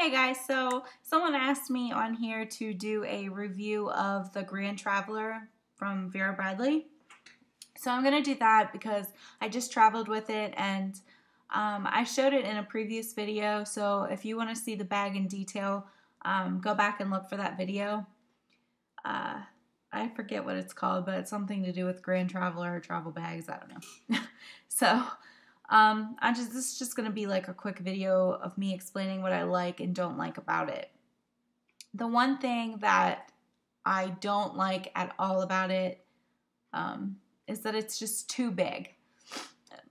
Hey guys, so someone asked me on here to do a review of the Grand Traveler from Vera Bradley. So I'm going to do that because I just traveled with it and I showed it in a previous video. So if you want to see the bag in detail, go back and look for that video. I forget what it's called, but it's something to do with Grand Traveler or travel bags. I don't know. So this is just going to be like a quick video of me explaining what I like and don't like about it. The one thing that I don't like at all about it is that it's just too big.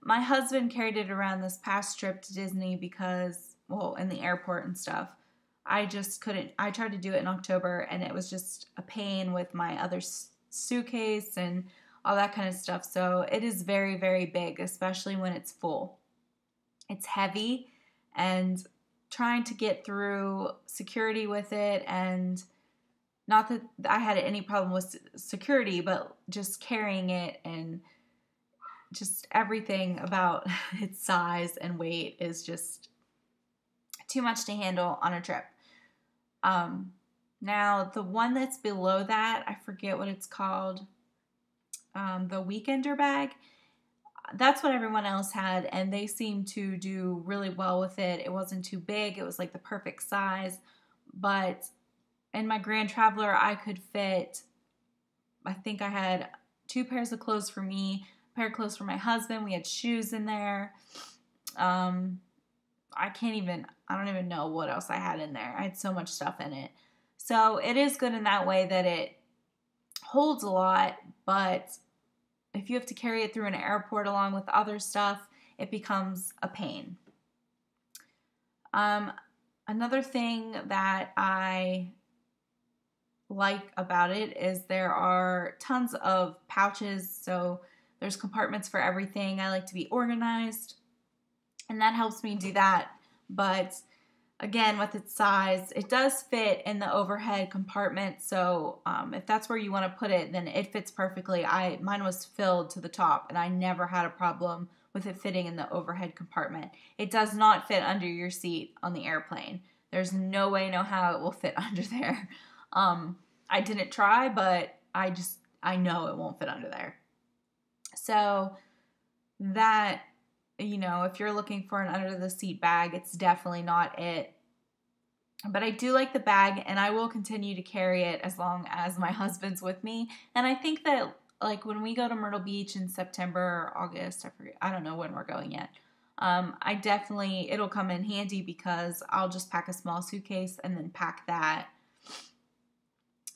My husband carried it around this past trip to Disney because, well, in the airport and stuff. I just couldn't. I tried to do it in October and it was just a pain with my other suitcase and all that kind of stuff. So it is very, very big, especially when it's full. It's heavy, and trying to get through security with it, and not that I had any problem with security, but just carrying it and just everything about its size and weight is just too much to handle on a trip. Now the one that's below that, I forget what it's called, the Weekender bag. That's what everyone else had, and they seemed to do really well with it. It wasn't too big. It was like the perfect size. But in my Grand Traveler, I could fit, I think I had 2 pairs of clothes for me, a pair of clothes for my husband. We had shoes in there. I don't even know what else I had in there. I had so much stuff in it. So it is good in that way that it holds a lot, but if you have to carry it through an airport along with other stuff, it becomes a pain. Another thing that I like about it is there are tons of pouches, so there's compartments for everything. I like to be organized, and that helps me do that. But again, with its size, it does fit in the overhead compartment, so if that's where you want to put it, then it fits perfectly. Mine was filled to the top, and I never had a problem with it fitting in the overhead compartment. It does not fit under your seat on the airplane. There's no way, no how it will fit under there. I didn't try, but I know it won't fit under there. So that, if you're looking for an under the seat bag, it's definitely not it. But I do like the bag, and I will continue to carry it as long as my husband's with me. And I think that, like, when we go to Myrtle Beach in September or August, I don't know when we're going yet. It'll come in handy because I'll just pack a small suitcase and then pack that.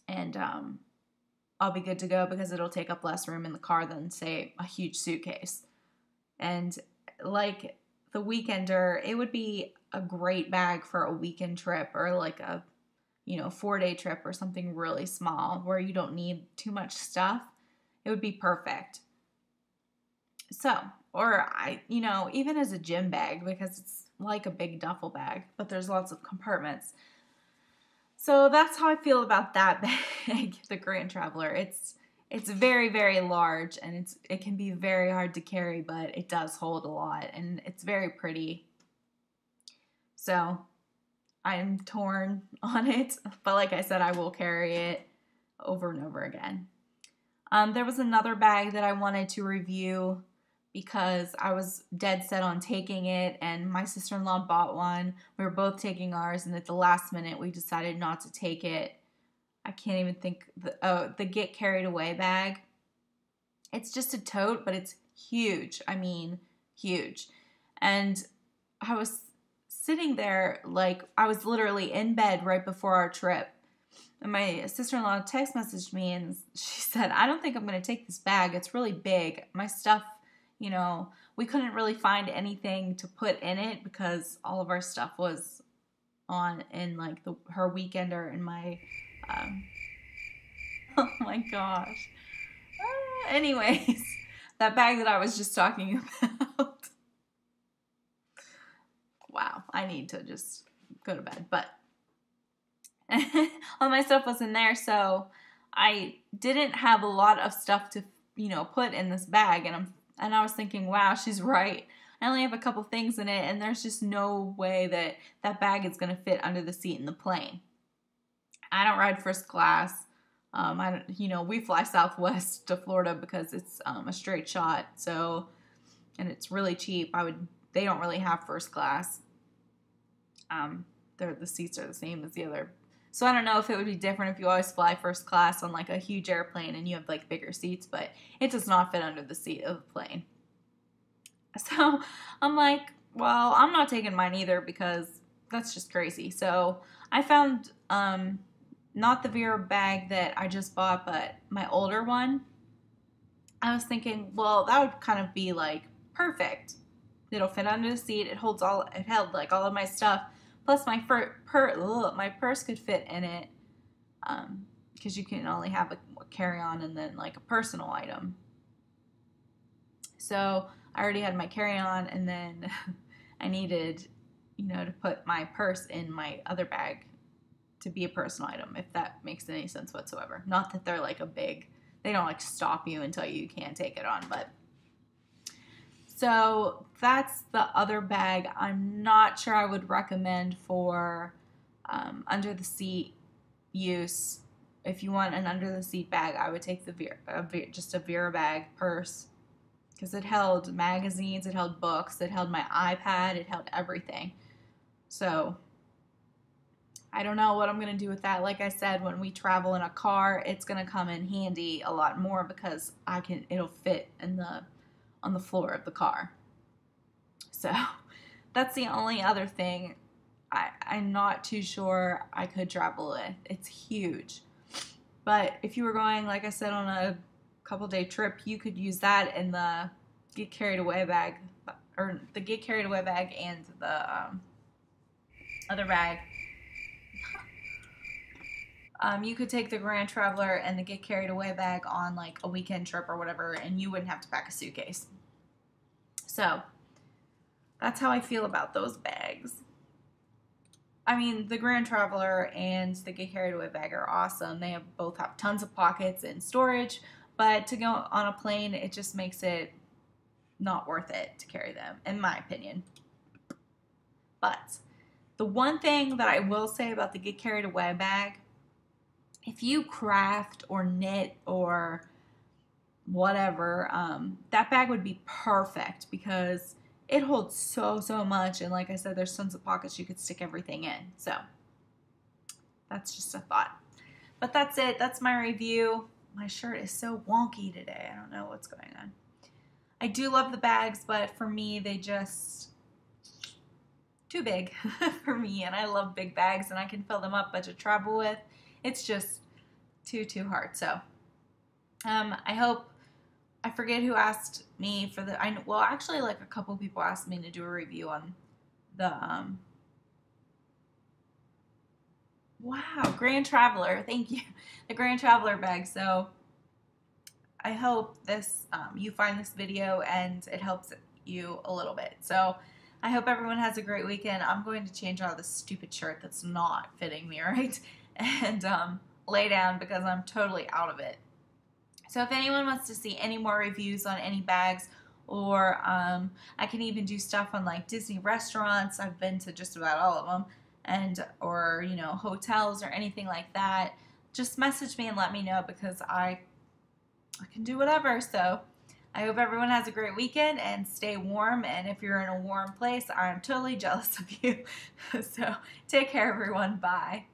And I'll be good to go because it'll take up less room in the car than, say, a huge suitcase. And like the Weekender, it would be a great bag for a weekend trip or like a 4-day trip or something really small where you don't need too much stuff. It would be perfect. So, or even as a gym bag, because it's like a big duffel bag, but there's lots of compartments. So that's how I feel about that bag, the Grand Traveler. It's very, very large, and it can be very hard to carry, but it does hold a lot, and it's very pretty. So I'm torn on it, but like I said, I will carry it over and over again. There was another bag that I wanted to review because I was dead set on taking it, and my sister-in-law bought one. We were both taking ours, and at the last minute, we decided not to take it. I can't even think, the Get Carried Away bag. It's just a tote, but it's huge. I mean, huge. And I was sitting there, like, I was literally in bed right before our trip. And my sister-in-law text messaged me, and she said, I don't think I'm going to take this bag. It's really big. My stuff, we couldn't really find anything to put in it because all of our stuff was in like her Weekender and my, oh my gosh. Anyways, that bag that I was just talking about. Wow, I need to just go to bed. But all my stuff was in there, so I didn't have a lot of stuff to, put in this bag. And I was thinking, wow, she's right. I only have a couple things in it, and there's just no way that that bag is going to fit under the seat in the plane. I don't ride first class. We fly Southwest to Florida because it's a straight shot. So, and it's really cheap. They don't really have first class. The seats are the same as the other. So I don't know if it would be different if you always fly first class on like a huge airplane and you have like bigger seats, but it does not fit under the seat of the plane. So I'm like, well, I'm not taking mine either because that's just crazy. So I found not the Vera bag that I just bought, but my older one. I was thinking, well, that would kind of be like perfect. It'll fit under the seat. It held like all of my stuff. Plus my my purse could fit in it. Because you can only have a carry-on and then like a personal item. So I already had my carry-on, and then I needed, to put my purse in my other bag to be a personal item, if that makes any sense whatsoever. Not that they're like they don't like stop you and tell you can't take it on, but. So that's the other bag. I'm not sure I would recommend for under the seat use. If you want an under the seat bag, I would take just a Vera bag purse, because it held magazines, it held books, it held my iPad, it held everything. So I don't know what I'm going to do with that. Like I said, when we travel in a car, it's going to come in handy a lot more because it'll fit on the floor of the car. So that's the only other thing I'm not too sure I could travel with. It's huge. But if you were going, like I said, on a couple day trip, you could use that in the get carried away bag, or the get carried away bag and the other bag. You could take the Grand Traveler and the Get Carried Away bag on like a weekend trip or whatever, and you wouldn't have to pack a suitcase. So that's how I feel about those bags. I mean, the Grand Traveler and the Get Carried Away bag are awesome. They both have tons of pockets and storage, but to go on a plane, it just makes it not worth it to carry them, in my opinion. But the one thing that I will say about the Get Carried Away bag, if you craft or knit or whatever, that bag would be perfect because it holds so much. And like I said, there's tons of pockets you could stick everything in. So that's just a thought. But that's it. That's my review. My shirt is so wonky today. I don't know what's going on. I do love the bags, but for me, they just too big for me. And I love big bags and I can fill them up, but to travel with, it's just too hard. So I forget who asked me for actually like a couple people asked me to do a review on the Grand Traveler. Thank you. The Grand Traveler bag. So I hope you find this video and it helps you a little bit. So I hope everyone has a great weekend. I'm going to change out this stupid shirt that's not fitting me, right? And lay down because I'm totally out of it. So if anyone wants to see any more reviews on any bags, or I can even do stuff on like Disney restaurants. I've been to just about all of them, or hotels or anything like that. Just message me and let me know because I can do whatever. So I hope everyone has a great weekend and stay warm. And if you're in a warm place, I'm totally jealous of you. So take care, everyone. Bye.